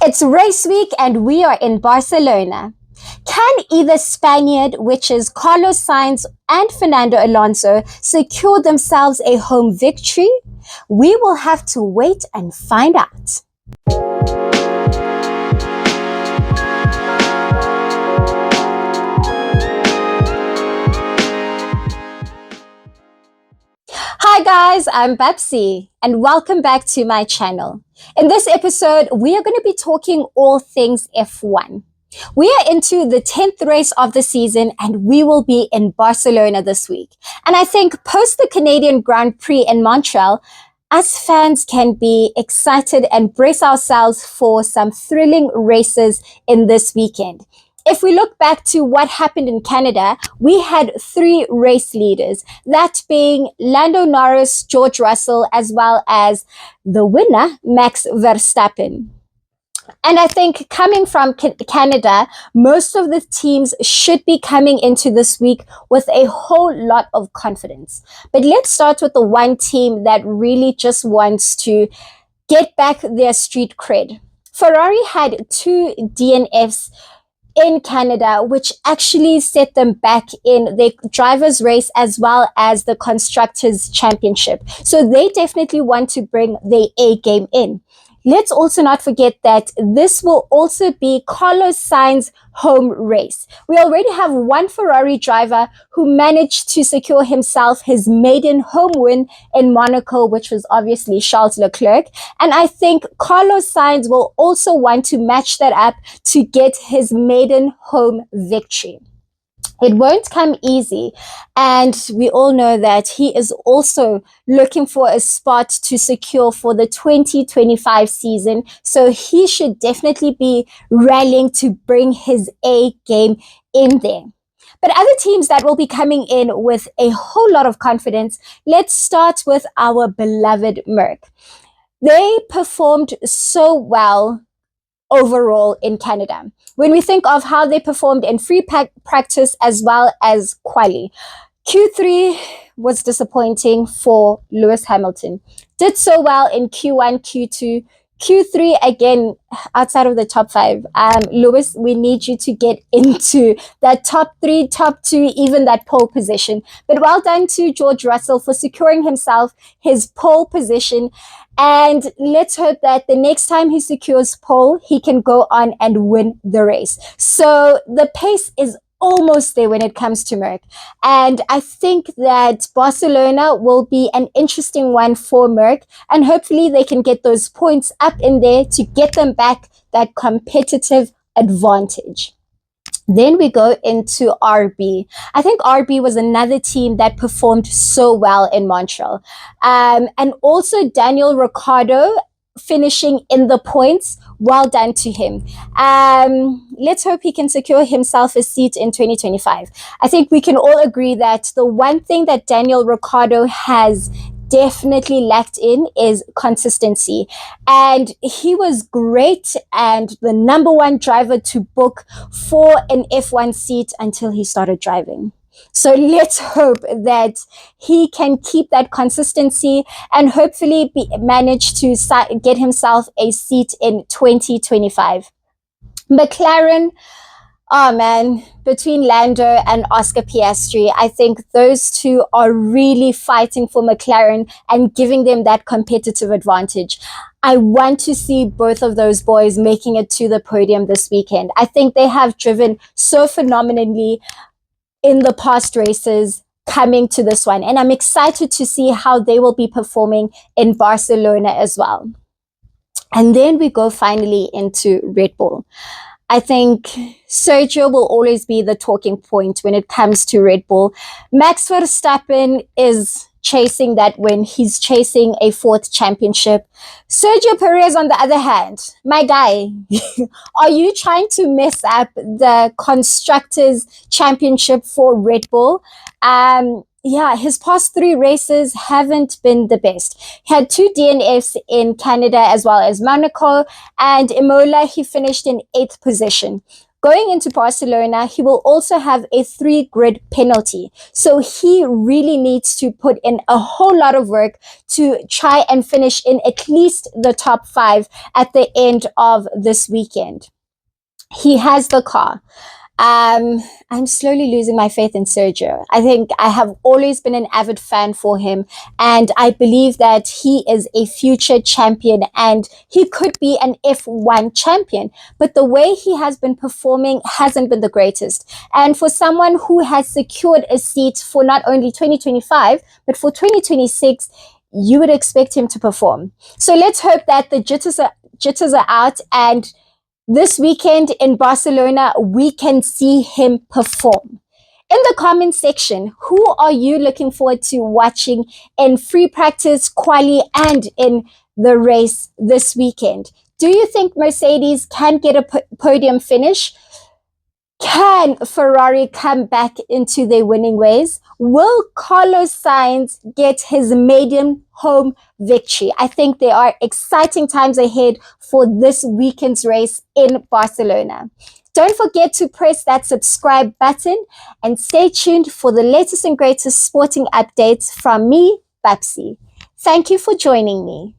It's race week and we are in Barcelona. Can either Spaniard, which is Carlos Sainz and Fernando Alonso, secure themselves a home victory? We will have to wait and find out. Hi guys, I'm Babsy and welcome back to my channel. In this episode, we are going to be talking all things F1. We are into the 10th race of the season and we will be in Barcelona this week. And I think post the Canadian Grand Prix in Montreal, us fans can be excited and brace ourselves for some thrilling races in this weekend. If we look back to what happened in Canada, we had three race leaders, that being Lando Norris, George Russell, as well as the winner, Max Verstappen. And I think coming from Canada, most of the teams should be coming into this week with a whole lot of confidence. But let's start with the one team that really just wants to get back their street cred. Ferrari had two DNFs in Canada, which actually set them back in the drivers' race as well as the constructors' championship. So they definitely want to bring the A game in. Let's also not forget that this will also be Carlos Sainz's home race. We already have one Ferrari driver who managed to secure himself his maiden home win in Monaco, which was obviously Charles Leclerc. And I think Carlos Sainz will also want to match that up to get his maiden home victory. It won't come easy, and we all know that he is also looking for a spot to secure for the 2025 season, so he should definitely be rallying to bring his A game in there. But other teams that will be coming in with a whole lot of confidence, let's start with our beloved Merc. They performed so well overall in Canada. When we think of how they performed in free practice as well as quali, Q3 was disappointing for Lewis Hamilton. Did so well in Q1, Q2, Q3 again outside of the top five. Lewis, we need you to get into that top three, top two, even that pole position. But well done to George Russell for securing himself his pole position. And let's hope that the next time he secures pole, he can go on and win the race. So the pace is almost there when it comes to Merc. And I think that Barcelona will be an interesting one for Merc. And hopefully they can get those points up in there to get them back that competitive advantage. Then we go into RB. I think RB was another team that performed so well in Montreal. And also Daniel Ricciardo finishing in the points. Well done to him. Let's hope he can secure himself a seat in 2025. I think we can all agree that the one thing that Daniel Ricciardo has definitely lacked in is consistency, and he was great and the number one driver to book for an F1 seat until he started driving. So let's hope that he can keep that consistency and hopefully manage to get himself a seat in 2025. McLaren, oh man, between Lando and Oscar Piastri, I think those two are really fighting for McLaren and giving them that competitive advantage. I want to see both of those boys making it to the podium this weekend. I think they have driven so phenomenally in the past races coming to this one. And I'm excited to see how they will be performing in Barcelona as well. And then we go finally into Red Bull. I think Sergio will always be the talking point when it comes to Red Bull. Max Verstappen is chasing that win. He's chasing a fourth championship. Sergio Perez, on the other hand, my guy, are you trying to mess up the Constructors' Championship for Red Bull? Yeah, his past three races haven't been the best. He had two DNFs in Canada as well as Monaco, and Imola, he finished in 8th position. Going into Barcelona, he will also have a 3-grid penalty. So he really needs to put in a whole lot of work to try and finish in at least the top 5 at the end of this weekend. He has the car. I'm slowly losing my faith in Sergio. I think I have always been an avid fan for him, and I believe that he is a future champion and he could be an F1 champion. But the way he has been performing hasn't been the greatest. And for someone who has secured a seat for not only 2025, but for 2026, you would expect him to perform. So let's hope that the jitters are out, and this weekend in Barcelona, we can see him perform. In the comment section, who are you looking forward to watching in free practice, quali, and in the race this weekend? Do you think Mercedes can get a podium finish? Can Ferrari come back into their winning ways? Will Carlos Sainz get his maiden home victory? I think there are exciting times ahead for this weekend's race in Barcelona. Don't forget to press that subscribe button and stay tuned for the latest and greatest sporting updates from me, Babsy. Thank you for joining me.